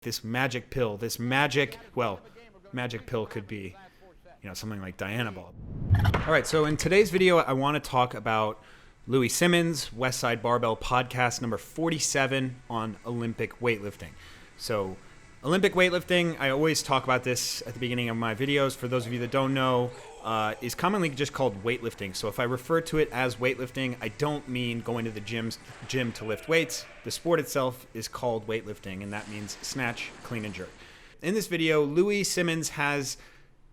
this magic pill, magic pill could be, something like Diana Ball. All right, so in today's video, I want to talk about Louie Simmons, Westside Barbell podcast number 47 on Olympic weightlifting. So Olympic weightlifting, I always talk about this at the beginning of my videos. For those of you that don't know, is commonly just called weightlifting. So if I refer to it as weightlifting, I don't mean going to the gym to lift weights. The sport itself is called weightlifting, and that means snatch, clean, and jerk. In this video, Louie Simmons has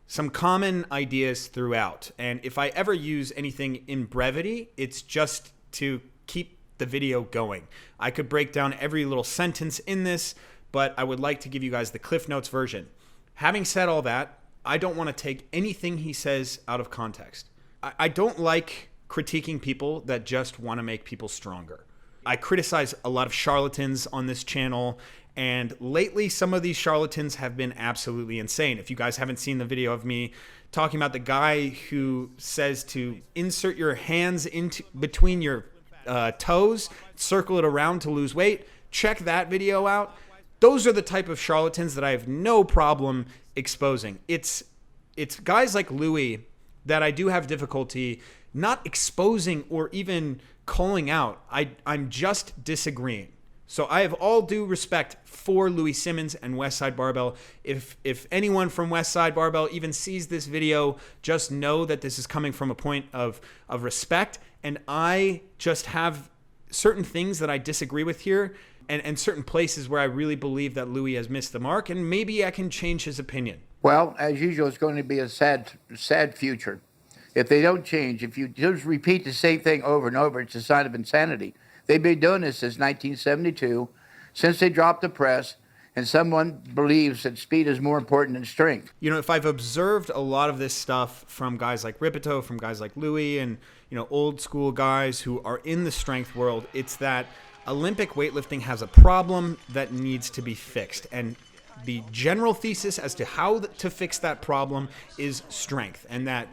some common ideas throughout. And if I ever use anything in brevity, it's just to keep the video going. I could break down every little sentence in this, but I would like to give you guys the Cliff Notes version. Having said all that, I don't want to take anything he says out of context. I don't like critiquing people that just want to make people stronger. I criticize a lot of charlatans on this channel, and lately some of these charlatans have been absolutely insane. If you guys haven't seen the video of me talking about the guy who says to insert your hands into between your toes, circle it around to lose weight, check that video out. Those are the type of charlatans that I have no problem exposing. It's guys like Louie that I do have difficulty not exposing or even calling out. I'm just disagreeing. So I have all due respect for Louie Simmons and Westside Barbell. If anyone from Westside Barbell even sees this video, just know that this is coming from a point of respect. And I just have certain things that I disagree with here, and certain places where I really believe that Louie has missed the mark, and maybe I can change his opinion. Well, as usual, it's going to be a sad future. If they don't change, if you just repeat the same thing over and over, it's a sign of insanity. They've been doing this since 1972, since they dropped the press, and someone believes that speed is more important than strength. If I've observed a lot of this stuff from guys like Ripito, from guys like Louie, and old school guys who are in the strength world, it's that Olympic weightlifting has a problem that needs to be fixed. And the general thesis as to how to fix that problem is strength, and that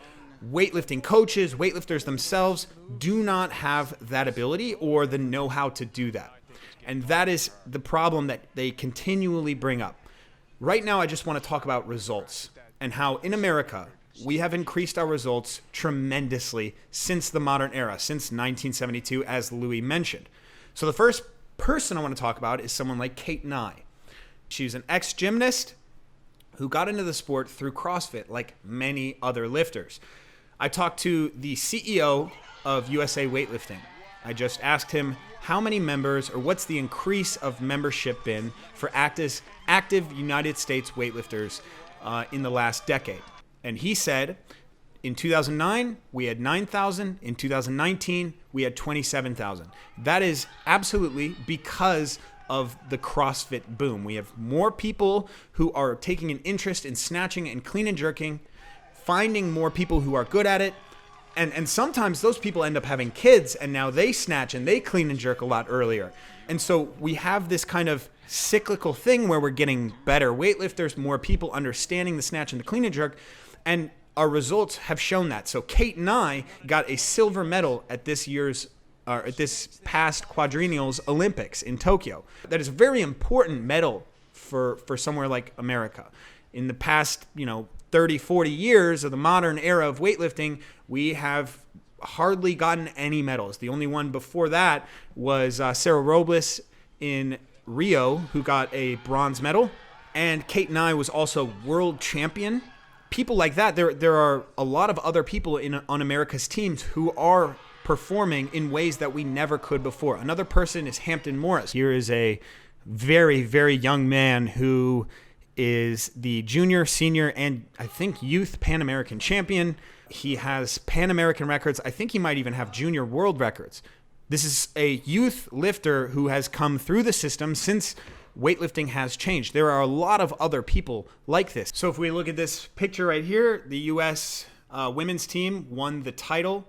weightlifting coaches, weightlifters themselves do not have that ability or the know-how to do that. And that is the problem that they continually bring up. Right now, I just want to talk about results and how in America, we have increased our results tremendously since the modern era, since 1972, as Louie mentioned. So the first person I want to talk about is someone like Kate Nye. She's an ex-gymnast who got into the sport through CrossFit like many other lifters. I talked to the CEO of USA Weightlifting. I just asked him how many members or what's the increase of membership been for active United States weightlifters in the last decade. And he said in 2009, we had 9,000. In 2019, we had 27,000. That is absolutely because of the CrossFit boom. We have more people who are taking an interest in snatching and clean and jerking, finding more people who are good at it. And sometimes those people end up having kids, and now they snatch and they clean and jerk a lot earlier. And so we have this kind of cyclical thing where we're getting better weightlifters, more people understanding the snatch and the clean and jerk, and our results have shown that. So Kate Nye got a silver medal at this past quadrennial's Olympics in Tokyo. That is a very important medal for somewhere like America. In the past, 30, 40 years of the modern era of weightlifting, we have hardly gotten any medals. The only one before that was Sarah Robles in Rio, who got a bronze medal. And Kate Nye was also world champion. People like that, there are a lot of other people on America's teams who are performing in ways that we never could before. Another person is Hampton Morris. Here is a very, very young man who is the junior, senior, and I think youth Pan American champion. He has Pan American records. I think he might even have junior world records. This is a youth lifter who has come through the system since weightlifting has changed. There are a lot of other people like this. So if we look at this picture right here, the U.S. Women's team won the title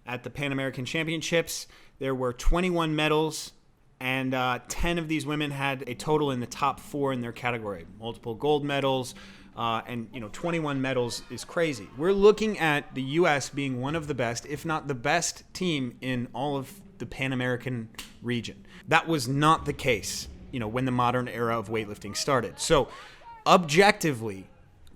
at the Pan American Championships. There were 21 medals, and 10 of these women had a total in the top 4 in their category. Multiple gold medals, and 21 medals is crazy. We're looking at the U.S. being one of the best, if not the best team in all of the Pan American region. That was not the case when the modern era of weightlifting started. So objectively,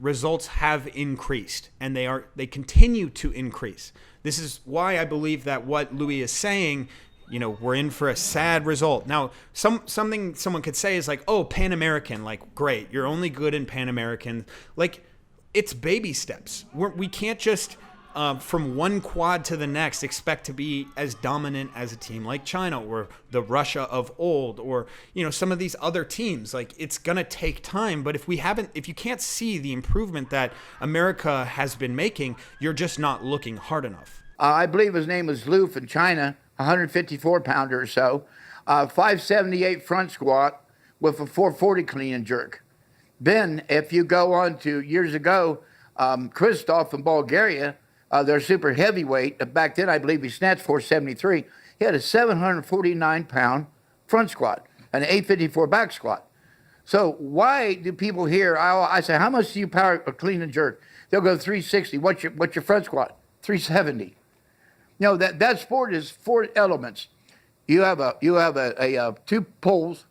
results have increased, and they continue to increase. This is why I believe that what Louie is saying, we're in for a sad result. Now, something someone could say is like, oh, Pan American, like, great, you're only good in Pan American. Like, it's baby steps. We can't just from one quad to the next expect to be as dominant as a team like China or the Russia of old, or some of these other teams. Like, it's gonna take time, but if you can't see the improvement that America has been making, you're just not looking hard enough. I believe his name was Lou from China, 154 pounder or so, 578 front squat with a 440 clean and jerk. Then if you go on to years ago, Christoph from Bulgaria, they're super heavyweight. Back then, I believe he snatched 473. He had a 749-pound front squat and an 854 back squat. So why do people here? I say, how much do you power clean and jerk? They'll go 360. What's your front squat? 370. That sport is 4 elements. You have a 2 pulls.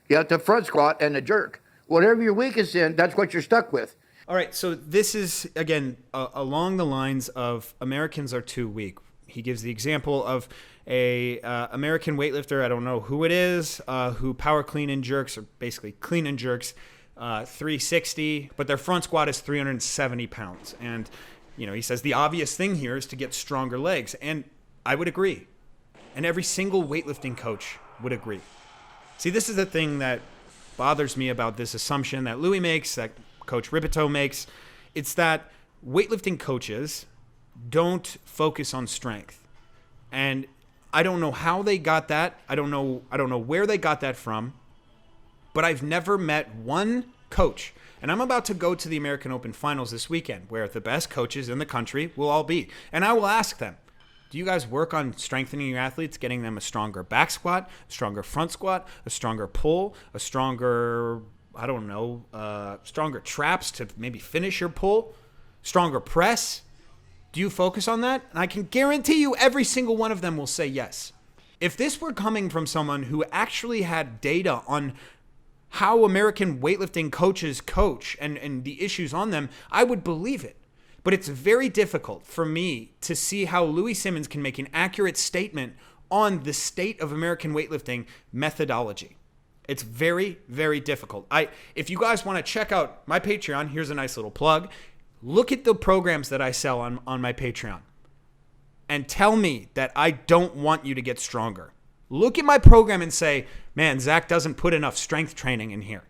You have the front squat and the jerk. Whatever you're weakest in, that's what you're stuck with. All right, so this is, again, along the lines of Americans are too weak. He gives the example of a American weightlifter, I don't know who it is, who power clean and jerks, or basically clean and jerks, 360, but their front squat is 370 pounds. And, he says the obvious thing here is to get stronger legs. And I would agree. And every single weightlifting coach would agree. See, this is the thing that bothers me about this assumption that Louie makes, that Coach Ripito makes. It's that weightlifting coaches don't focus on strength. And I don't know how they got that. I don't know where they got that from. But I've never met one coach. And I'm about to go to the American Open Finals this weekend, where the best coaches in the country will all be. And I will ask them, do you guys work on strengthening your athletes, getting them a stronger back squat, a stronger front squat, a stronger pull, a stronger, stronger traps to maybe finish your pull, stronger press? Do you focus on that? And I can guarantee you every single one of them will say yes. If this were coming from someone who actually had data on how American weightlifting coaches coach and the issues on them, I would believe it. But it's very difficult for me to see how Louie Simmons can make an accurate statement on the state of American weightlifting methodology. It's very, very difficult. If you guys want to check out my Patreon, here's a nice little plug. Look at the programs that I sell on my Patreon and tell me that I don't want you to get stronger. Look at my program and say, man, Zach doesn't put enough strength training in here.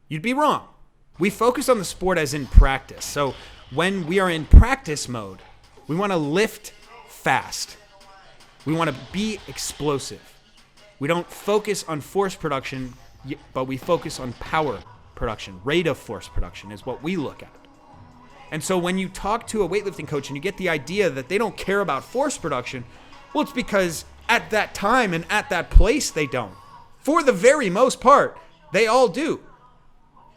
You'd be wrong. We focus on the sport as in practice. So when we are in practice mode, we want to lift fast. We want to be explosive. We don't focus on force production, but we focus on power production. Rate of force production is what we look at. And so when you talk to a weightlifting coach and you get the idea that they don't care about force production, well, it's because at that time and at that place, they don't. For the very most part, they all do.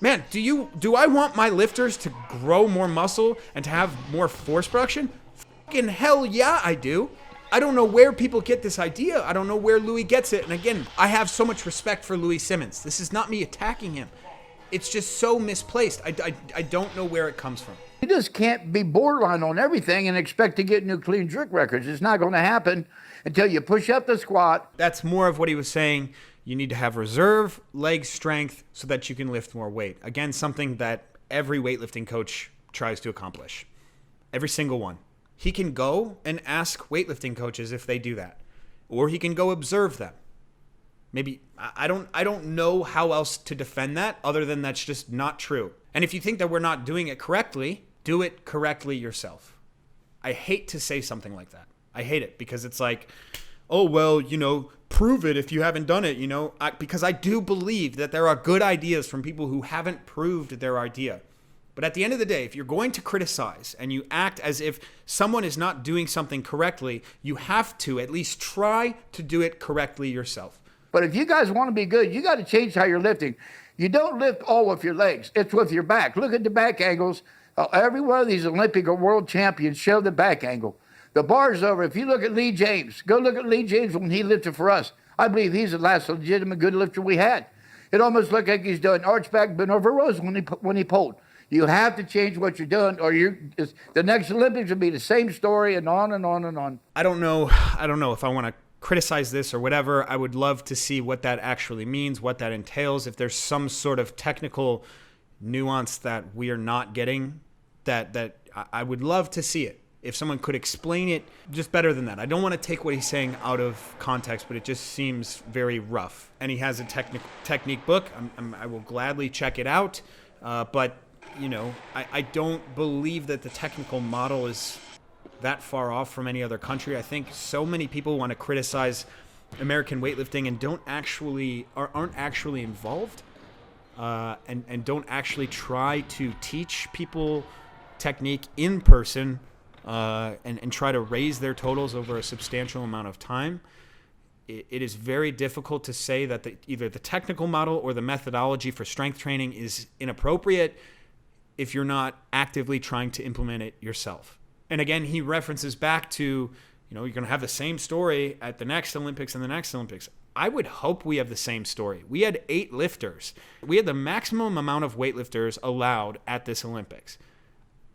Man, do I want my lifters to grow more muscle and to have more force production? Fucking hell yeah, I do. I don't know where people get this idea. I don't know where Louie gets it. And again, I have so much respect for Louie Simmons. This is not me attacking him. It's just so misplaced. I don't know where it comes from. You just can't be borderline on everything and expect to get new clean jerk records. It's not going to happen until you push up the squat. That's more of what he was saying. You need to have reserve leg strength so that you can lift more weight. Again, something that every weightlifting coach tries to accomplish. Every single one. He can go and ask weightlifting coaches if they do that. Or he can go observe them. Maybe, I don't know how else to defend that other than that's just not true. And if you think that we're not doing it correctly, do it correctly yourself. I hate to say something like that. I hate it because it's like, oh, well, prove it if you haven't done it, because I do believe that there are good ideas from people who haven't proved their idea. But at the end of the day, if you're going to criticize and you act as if someone is not doing something correctly, you have to at least try to do it correctly yourself. But if you guys want to be good, you got to change how you're lifting. You don't lift all with your legs. It's with your back. Look at the back angles. Every one of these Olympic or world champions show the back angle. The bar's over. If you look at Lee James, go look at Lee James when he lifted for us. I believe he's the last legitimate good lifter we had. It almost looked like he's doing archback bent over rows when he pulled. You have to change what you're doing, or the next Olympics will be the same story, and on and on and on. I don't know if I want to criticize this or whatever. I would love to see what that actually means, what that entails. If there's some sort of technical nuance that we are not getting, that I would love to see it. If someone could explain it just better than that. I don't want to take what he's saying out of context, but it just seems very rough. And he has a technique book. I will gladly check it out. But, I don't believe that the technical model is that far off from any other country. I think so many people want to criticize American weightlifting and aren't actually involved and don't actually try to teach people technique in person and try to raise their totals over a substantial amount of time. It is very difficult to say that either the technical model or the methodology for strength training is inappropriate if you're not actively trying to implement it yourself. And again, he references back to, you're going to have the same story at the next Olympics and the next Olympics. I would hope we have the same story. We had 8 lifters. We had the maximum amount of weightlifters allowed at this Olympics.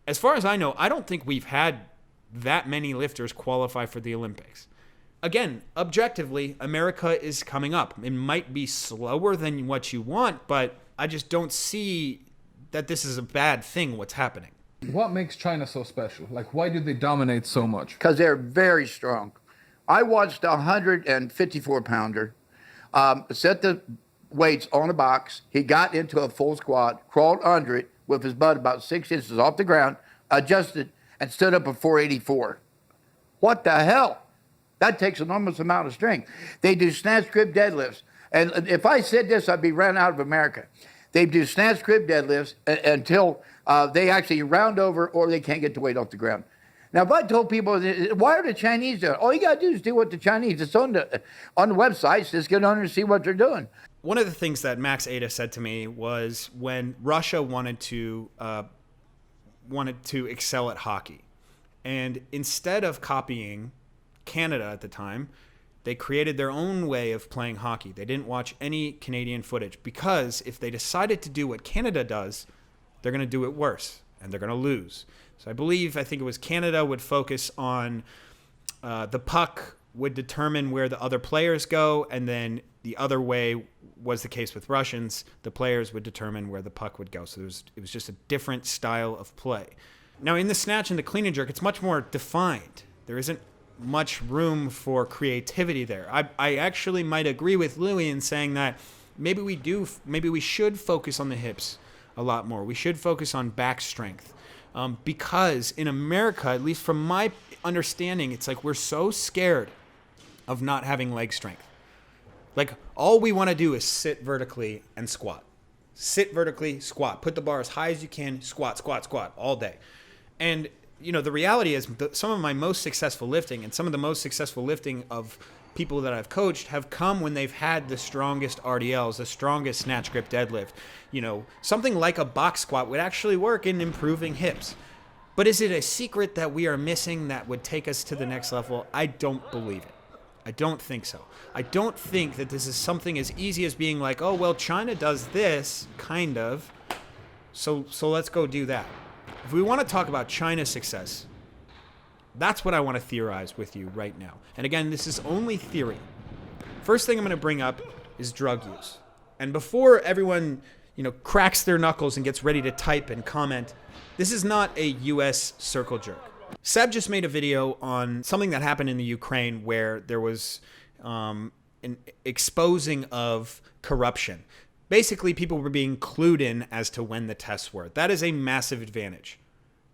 As far as I know, I don't think we've had that many lifters qualify for the Olympics. Again, objectively, America is coming up. It might be slower than what you want, but I just don't see that this is a bad thing, what's happening. What makes China so special? Like, why do they dominate so much? Because they're very strong. I watched a 154-pounder set the weights on a box. He got into a full squat, crawled under it with his butt about 6 inches off the ground, adjusted, and stood up at 484. What the hell? That takes an enormous amount of strength. They do snatch, grip, deadlifts. And if I said this, I'd be ran out of America. They do snatch, grip, deadlifts until they actually round over or they can't get the weight off the ground. Now, if I told people, why are the Chinese doing it? All you got to do is do what the Chinese, it's on the websites, just get on and see what they're doing. One of the things that Max Ada said to me was when Russia wanted to excel at hockey. And instead of copying Canada at the time, they created their own way of playing hockey. They didn't watch any Canadian footage because if they decided to do what Canada does, they're going to do it worse and they're going to lose. So I think it was Canada would focus on the puck would determine where the other players go, and then the other way was the case with Russians. The players would determine where the puck would go. So it was just a different style of play. Now in the snatch and the clean and jerk, it's much more defined. There isn't much room for creativity there. I actually might agree with Louie in saying that maybe we should focus on the hips a lot more. We should focus on back strength. Because in America, at least from my understanding, it's like we're so scared of not having leg strength. Like all we want to do is sit vertically and squat. Sit vertically, squat. Put the bar as high as you can, squat, squat, squat all day. And the reality is some of my most successful lifting and some of the most successful lifting of people that I've coached have come when they've had the strongest RDLs, the strongest snatch grip deadlift. Something like a box squat would actually work in improving hips. But is it a secret that we are missing that would take us to the next level? I don't believe it. I don't think so. I don't think that this is something as easy as being like, oh, well, China does this, kind of, so let's go do that. If we want to talk about China's success, that's what I want to theorize with you right now. And again, this is only theory. First thing I'm going to bring up is drug use. And before everyone, cracks their knuckles and gets ready to type and comment, this is not a U.S. circle jerk. Seb just made a video on something that happened in the Ukraine where there was an exposing of corruption. Basically, people were being clued in as to when the tests were. That is a massive advantage,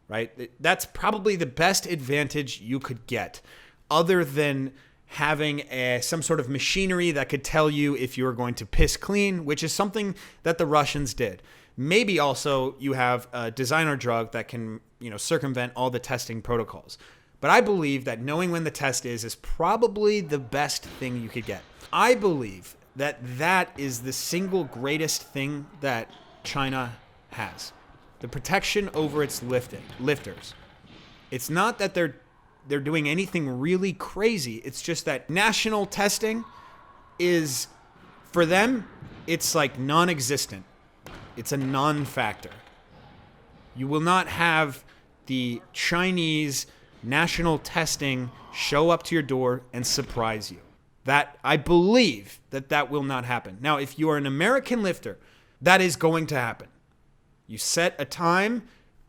right? That's probably the best advantage you could get, other than having some sort of machinery that could tell you if you were going to piss clean, which is something that the Russians did. Maybe also you have a designer drug that can, circumvent all the testing protocols. But I believe that knowing when the test is probably the best thing you could get. I believe that is the single greatest thing that China has. The protection over its lifters. It's not that they're doing anything really crazy. It's just that national testing is, for them, it's like non-existent. It's a non-factor. You will not have the Chinese national testing show up to your door and surprise you. That, I believe that will not happen. Now, if you are an American lifter, that is going to happen. You set a time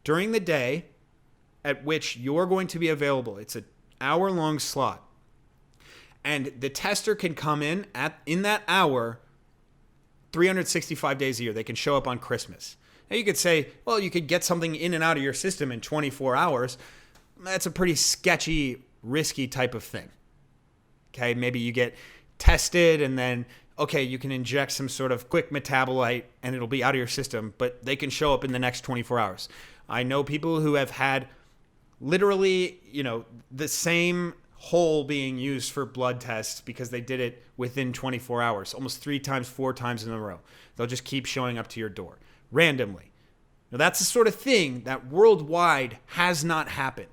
during the day at which you're going to be available. It's an hour-long slot. And the tester can come in that hour 365 days a year. They can show up on Christmas. Now you could say, well, you could get something in and out of your system in 24 hours. That's a pretty sketchy, risky type of thing. Okay, maybe you get tested and then, okay, you can inject some sort of quick metabolite and it'll be out of your system, but they can show up in the next 24 hours. I know people who have had literally, the same hole being used for blood tests because they did it within 24 hours, almost 3 times, 4 times in a row. They'll just keep showing up to your door randomly. Now, that's the sort of thing that worldwide has not happened,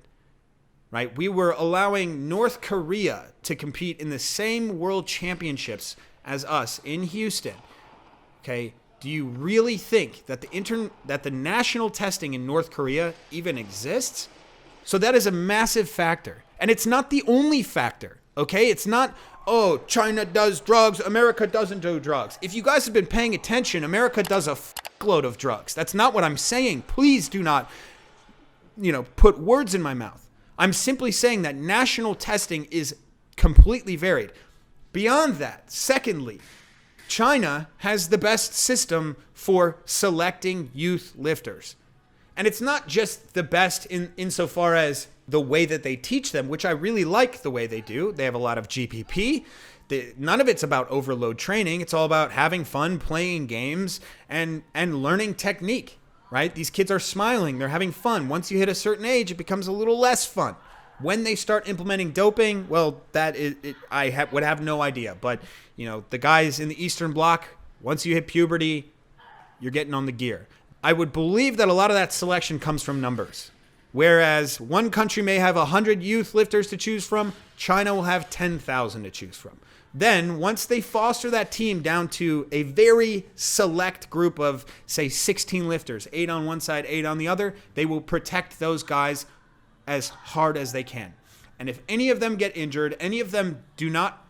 right? We were allowing North Korea to compete in the same world championships as us in Houston. Okay, do you really think that the national testing in North Korea even exists? So that is a massive factor. And it's not the only factor, okay? It's not, oh, China does drugs, America doesn't do drugs. If you guys have been paying attention, America does a fuckload of drugs. That's not what I'm saying. Please do not, put words in my mouth. I'm simply saying that national testing is completely varied. Beyond that, secondly, China has the best system for selecting youth lifters. And it's not just the best insofar as the way that they teach them, which I really like the way they do. They have a lot of GPP. None of it's about overload training. It's all about having fun, playing games, and learning technique, right? These kids are smiling. They're having fun. Once you hit a certain age, it becomes a little less fun. When they start implementing doping, well, that is, would have no idea. But, the guys in the Eastern Bloc, once you hit puberty, you're getting on the gear. I would believe that a lot of that selection comes from numbers. Whereas one country may have 100 youth lifters to choose from, China will have 10,000 to choose from. Then, once they foster that team down to a very select group of, say, 16 lifters, 8 on one side, 8 on the other, they will protect those guys as hard as they can. And if any of them get injured, any of them do not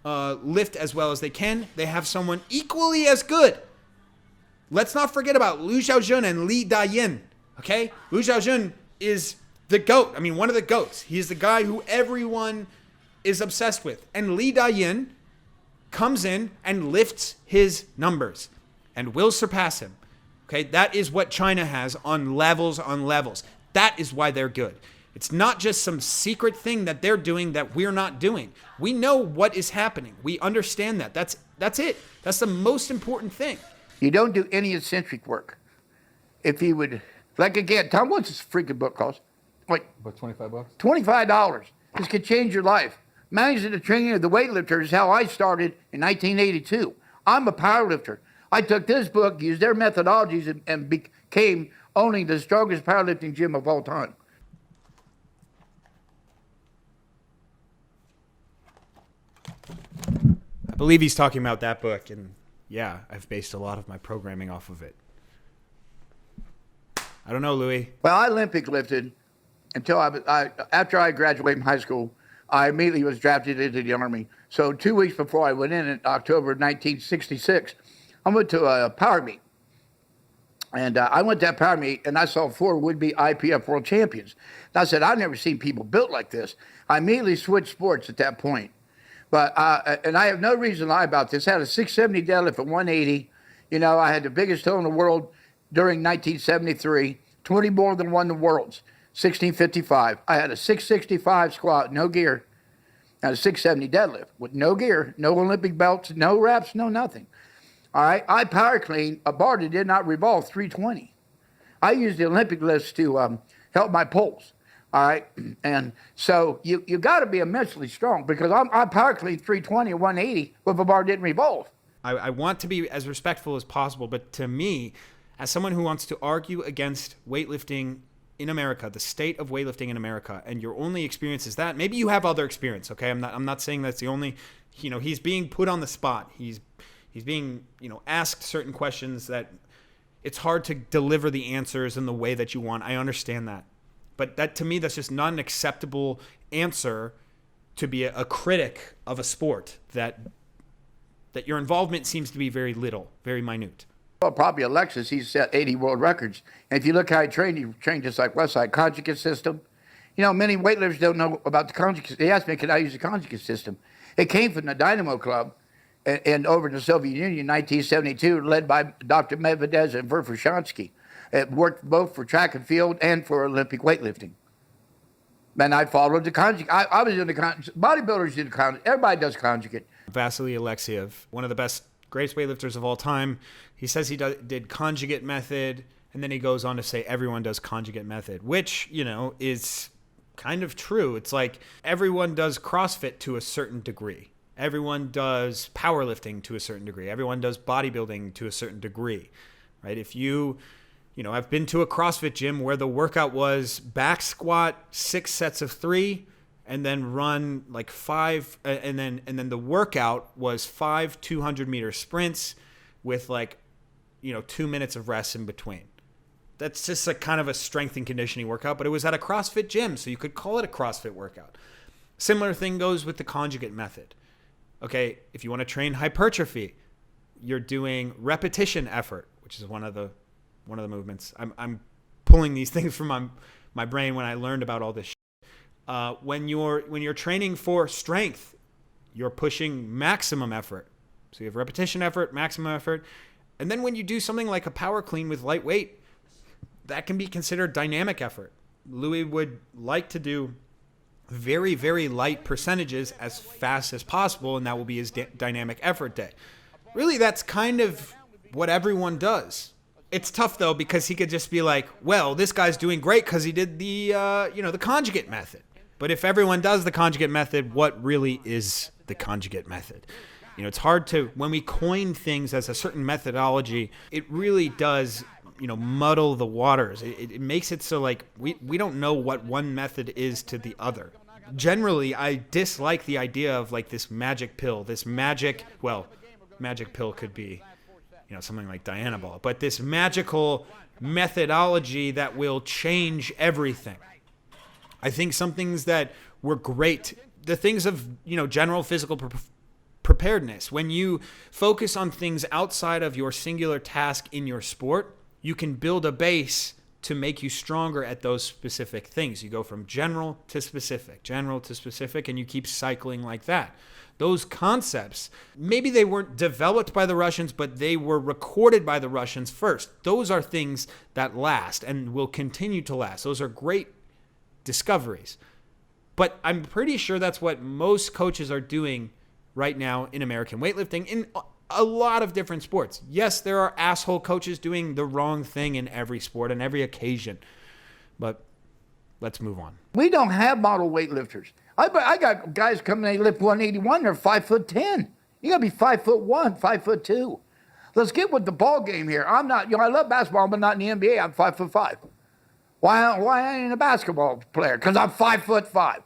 lift as well as they can, they have someone equally as good. Let's not forget about Liu Xiaojun and Li Dayin, okay? Liu Xiaojun is the GOAT. I mean, one of the GOATs. He's the guy who everyone is obsessed with. And Li Dayin comes in and lifts his numbers and will surpass him. Okay, that is what China has on levels on levels. That is why they're good. It's not just some secret thing that they're doing that we're not doing. We know what is happening. We understand that. That's it. That's the most important thing. You don't do any eccentric work. If you would, like again, Tom, what's this freaking book cost? Like About $25? $25. This could change your life. Managing the training of the weightlifter is how I started in 1982. I'm a powerlifter. I took this book, used their methodologies, and became owning the strongest powerlifting gym of all time. I believe he's talking about that book, and yeah, I've based a lot of my programming off of it. I don't know, Louie. Well, I Olympic lifted until after I graduated from high school. I immediately was drafted into the Army. So 2 weeks before I went in October of 1966, I went to a power meet. And I went to that power meet, and I saw 4 would-be IPF world champions. And I said, I've never seen people built like this. I immediately switched sports at that point. But and I have no reason to lie about this. I had a 670 deadlift at 180. I had the biggest toe in the world during 1973. 20 more than won the worlds. 1655. I had a 665 squat, no gear. And a 670 deadlift with no gear, no Olympic belts, no reps, no nothing. All right. I power clean a bar that did not revolve 320. I used the Olympic lifts to help my pulse. All right. And so you got to be immensely strong because I power clean 320 or 180 with a bar didn't revolve. I want to be as respectful as possible, but to me, as someone who wants to argue against weightlifting in America, the state of weightlifting in America, and your only experience is that, maybe you have other experience, okay? I'm not saying that's the only, he's being put on the spot. He's He's being, asked certain questions that it's hard to deliver the answers in the way that you want. I understand that. But that, to me, that's just not an acceptable answer to be a critic of a sport that your involvement seems to be very little, very minute. Well, probably Alexis, he's set 80 world records. And if you look how he trained just like Westside, conjugate system. Many weightlifters don't know about the conjugate. They asked me, could I use the conjugate system? It came from the Dynamo Club and over in the Soviet Union in 1972, led by Dr. Medvedev and Verkhoshansky. It worked both for track and field and for Olympic weightlifting. And I followed the conjugate. I was in the conjugate. Bodybuilders do the conjugate. Everybody does conjugate. Vasily Alexiev, one of the greatest weightlifters of all time, he says he did conjugate method, and then he goes on to say everyone does conjugate method, which, is kind of true. It's like everyone does CrossFit to a certain degree. Everyone does powerlifting to a certain degree. Everyone does bodybuilding to a certain degree, right? If I've been to a CrossFit gym where the workout was back squat 6 sets of 3 and then run like 5 and then the workout was 5 200-meter sprints with 2 minutes of rest in between. That's just a kind of a strength and conditioning workout, but it was at a CrossFit gym, so you could call it a CrossFit workout. Similar thing goes with the conjugate method. Okay, if you want to train hypertrophy, you're doing repetition effort, which is one of the movements. I'm pulling these things from my brain when I learned about all this shit. When you're training for strength, you're pushing maximum effort. So you have repetition effort, maximum effort. And then when you do something like a power clean with light weight, that can be considered dynamic effort. Louie would like to do very, very light percentages as fast as possible, and that will be his dynamic effort day. Really, that's kind of what everyone does. It's tough, though, because he could just be like, well, this guy's doing great because he did the conjugate method. But if everyone does the conjugate method, what really is the conjugate method? It's hard to, when we coin things as a certain methodology, it really does muddle the waters. It makes it so we don't know what one method is to the other. Generally, I dislike the idea of this magic pill, magic pill could be, something like Dianabol, but this magical methodology that will change everything. I think some things that were great, the things of, general physical preparedness, when you focus on things outside of your singular task in your sport, you can build a base to make you stronger at those specific things. You go from general to specific, and you keep cycling like that. Those concepts, maybe they weren't developed by the Russians, but they were recorded by the Russians first. Those are things that last and will continue to last. Those are great discoveries. But I'm pretty sure that's what most coaches are doing right now in American weightlifting, in a lot of different sports. Yes, there are asshole coaches doing the wrong thing in every sport and every occasion, but let's move on. We don't have model weightlifters. I got guys coming, they lift 181, they're 5'10". You gotta be 5'1", 5'2". Let's get with the ball game here. I'm not, I love basketball, but not in the NBA. I'm 5'5". Why ain't a basketball player? Because I'm 5'5".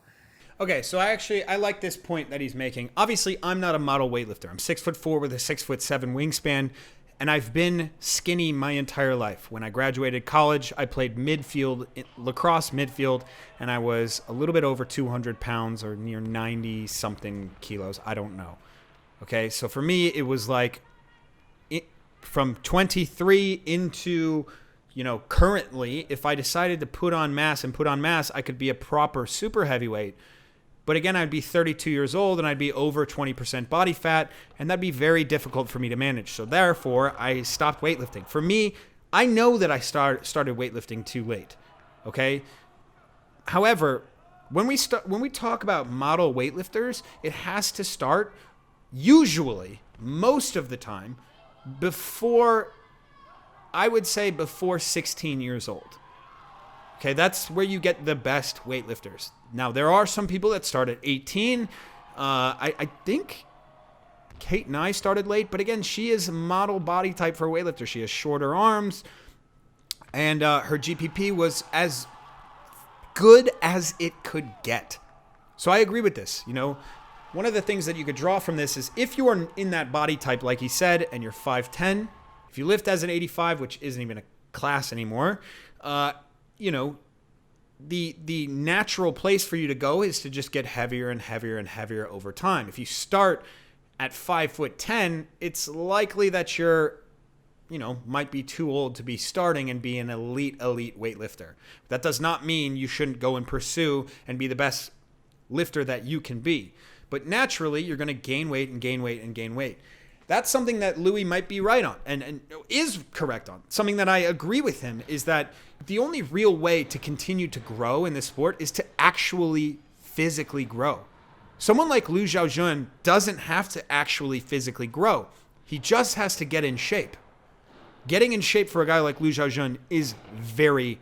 Okay, so I like this point that he's making. Obviously, I'm not a model weightlifter. I'm 6'4" with a 6'7" wingspan, and I've been skinny my entire life. When I graduated college, I played lacrosse midfield, and I was a little bit over 200 pounds or near 90-something kilos. I don't know. Okay, so for me, it was from 23 into, currently, if I decided to put on mass, I could be a proper super heavyweight. But again, I'd be 32 years old and I'd be over 20% body fat, and that'd be very difficult for me to manage. So therefore, I stopped weightlifting. For me, I know that I started weightlifting too late. Okay? However, when we talk about model weightlifters, it has to start usually, most of the time, before 16 years old. Okay, that's where you get the best weightlifters. Now, there are some people that start at 18. I think Kate and I started late, but again, she is a model body type for a weightlifter. She has shorter arms, and her GPP was as good as it could get. So I agree with this. one of the things that you could draw from this is if you are in that body type, like he said, and you're 5'10", if you lift as an 85, which isn't even a class anymore, the natural place for you to go is to just get heavier and heavier and heavier over time. If you start at 5'10", it's likely that you're, might be too old to be starting and be an elite weightlifter. That does not mean you shouldn't go and pursue and be the best lifter that you can be. But naturally, you're going to gain weight and gain weight and gain weight. That's something that Louie might be right on and is correct on. Something that I agree with him is that the only real way to continue to grow in this sport is to actually physically grow. Someone like Liu Xiaojun doesn't have to actually physically grow. He just has to get in shape. Getting in shape for a guy like Liu Xiaojun is very,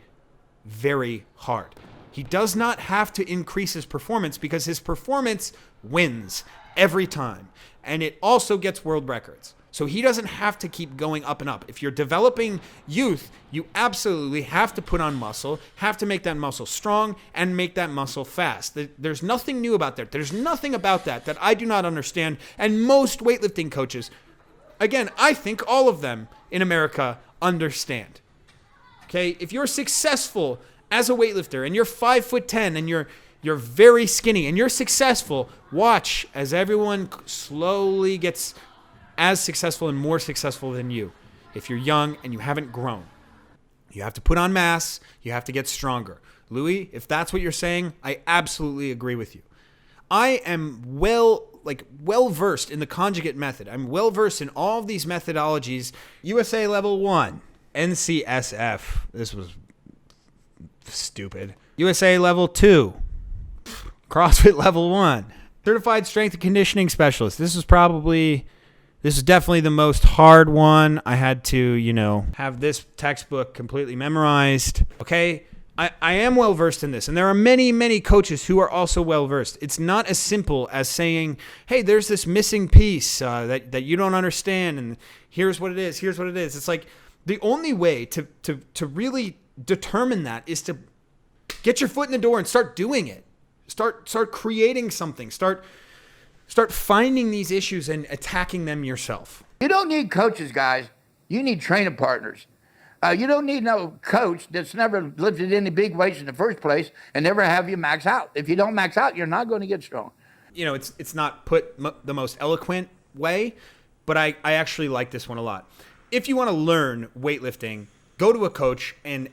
very hard. He does not have to increase his performance because his performance wins every time. And it also gets world records. So he doesn't have to keep going up and up. If you're developing youth, you absolutely have to put on muscle, have to make that muscle strong, and make that muscle fast. There's nothing new about that. There's nothing about that I do not understand. And most weightlifting coaches, again, I think all of them in America understand. Okay, if you're successful as a weightlifter and you're 5'10" and you're very skinny and you're successful, watch as everyone slowly gets as successful and more successful than you. If you're young and you haven't grown, you have to put on mass, you have to get stronger. Louie, if that's what you're saying, I absolutely agree with you. I am well versed in the conjugate method. I'm well versed in all of these methodologies. USA level 1, NCSF. This was stupid. USA level 2, CrossFit level 1, certified strength and conditioning specialist. This is definitely the most hard one. I had to, have this textbook completely memorized. Okay. I am well versed in this, and there are many, many coaches who are also well versed. It's not as simple as saying, "Hey, there's this missing piece that you don't understand, and here's what it is. Here's what it is." It's like the only way to really determine that is to get your foot in the door and start doing it. Start creating something. Start finding these issues and attacking them yourself. You don't need coaches, guys. You need training partners. You don't need no coach that's never lifted any big weights in the first place and never have you max out. If you don't max out, you're not going to get strong. It's not put the most eloquent way, but I actually like this one a lot. If you want to learn weightlifting, go to a coach and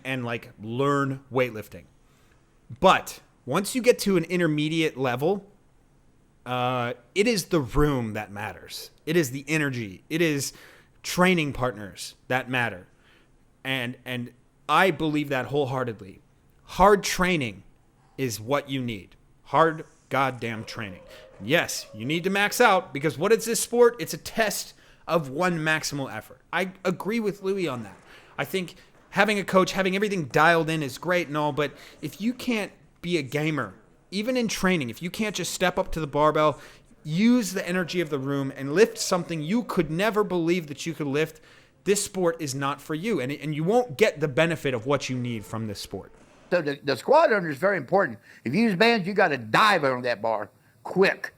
learn weightlifting. But once you get to an intermediate level, it is the room that matters. It is the energy. It is training partners that matter. And I believe that wholeheartedly. Hard training is what you need. Hard goddamn training. Yes, you need to max out because what is this sport? It's a test of one maximal effort. I agree with Louie on that. I think having a coach, having everything dialed in is great and all, but if you can't be a gamer, even in training, if you can't just step up to the barbell, use the energy of the room and lift something you could never believe that you could lift, this sport is not for you, and you won't get the benefit of what you need from this sport. So the squat under is very important. If you use bands, you got to dive on that bar quick.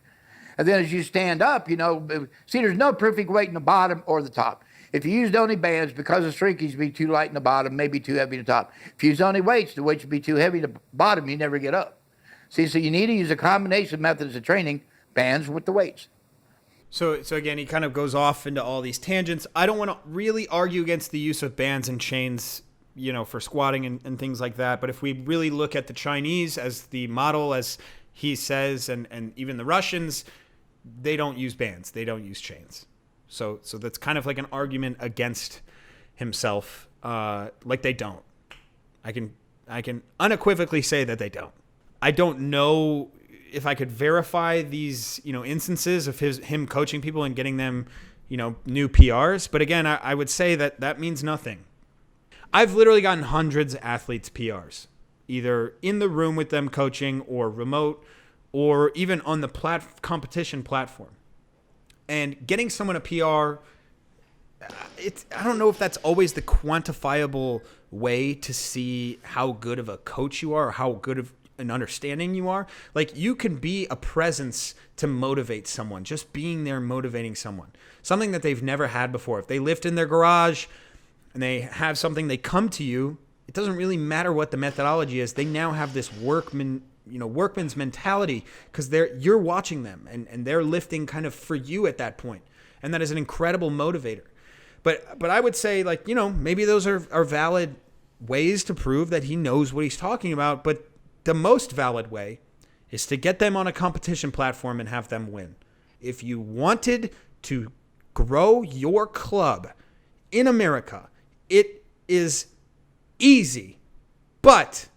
And then as you stand up, see, there's no perfect weight in the bottom or the top. If you used only bands, because the shrinkage would be too light in the bottom, maybe too heavy in the top. If you use only weights, the weights would be too heavy in the bottom, you never get up. See, so you need to use a combination of methods of training, bands with the weights. So again, he kind of goes off into all these tangents. I don't want to really argue against the use of bands and chains, for squatting and things like that. But if we really look at the Chinese as the model, as he says, and even the Russians, they don't use bands. They don't use chains. So that's kind of like an argument against himself. Like they don't. I can unequivocally say that they don't. I don't know if I could verify these, instances of him coaching people and getting them, new PRs. But again, I would say that means nothing. I've literally gotten hundreds of athletes PRs, either in the room with them coaching or remote or even on the competition platform. And getting someone a PR, I don't know if that's always the quantifiable way to see how good of a coach you are or how good and understanding you are. Like, you can be a presence to motivate someone, just being there motivating someone, something that they've never had before. If they lift in their garage and they have something, they come to you. It doesn't really matter what the methodology is. They now have this workman's mentality, because you're watching them and they're lifting kind of for you at that point. And that is an incredible motivator. But I would say, like, maybe those are valid ways to prove that he knows what he's talking about. But the most valid way is to get them on a competition platform and have them win. If you wanted to grow your club in America, it is easy, but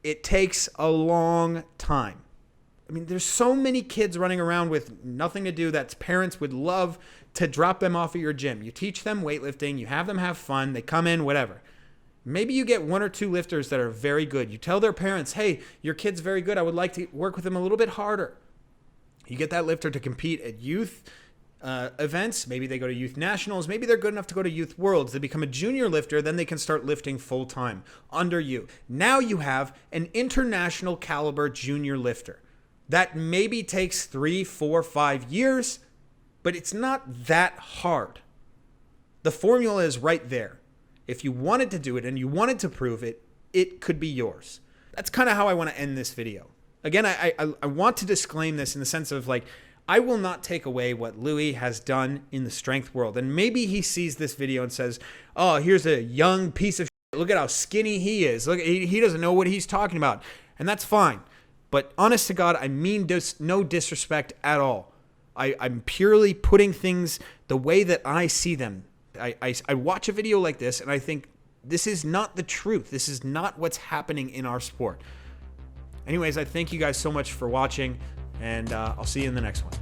it takes a long time. I mean, there's so many kids running around with nothing to do that parents would love to drop them off at your gym. You teach them weightlifting, you have them have fun, they come in, whatever. Maybe you get 1 or 2 lifters that are very good. You tell their parents, hey, your kid's very good. I would like to work with him a little bit harder. You get that lifter to compete at youth events. Maybe they go to youth nationals. Maybe they're good enough to go to youth worlds. They become a junior lifter. Then they can start lifting full time under you. Now you have an international caliber junior lifter. That maybe takes 3, 4, 5 years, but it's not that hard. The formula is right there. If you wanted to do it and you wanted to prove it, it could be yours. That's kind of how I want to end this video. Again, I want to disclaim this in the sense of, like, I will not take away what Louie has done in the strength world. And maybe he sees this video and says, oh, here's a young piece of shit. Look at how skinny he is. Look, he doesn't know what he's talking about. And that's fine. But honest to God, I mean no disrespect at all. I'm purely putting things the way that I see them. I watch a video like this and I think, this is not the truth. This is not what's happening in our sport. Anyways, I thank you guys so much for watching, and I'll see you in the next one.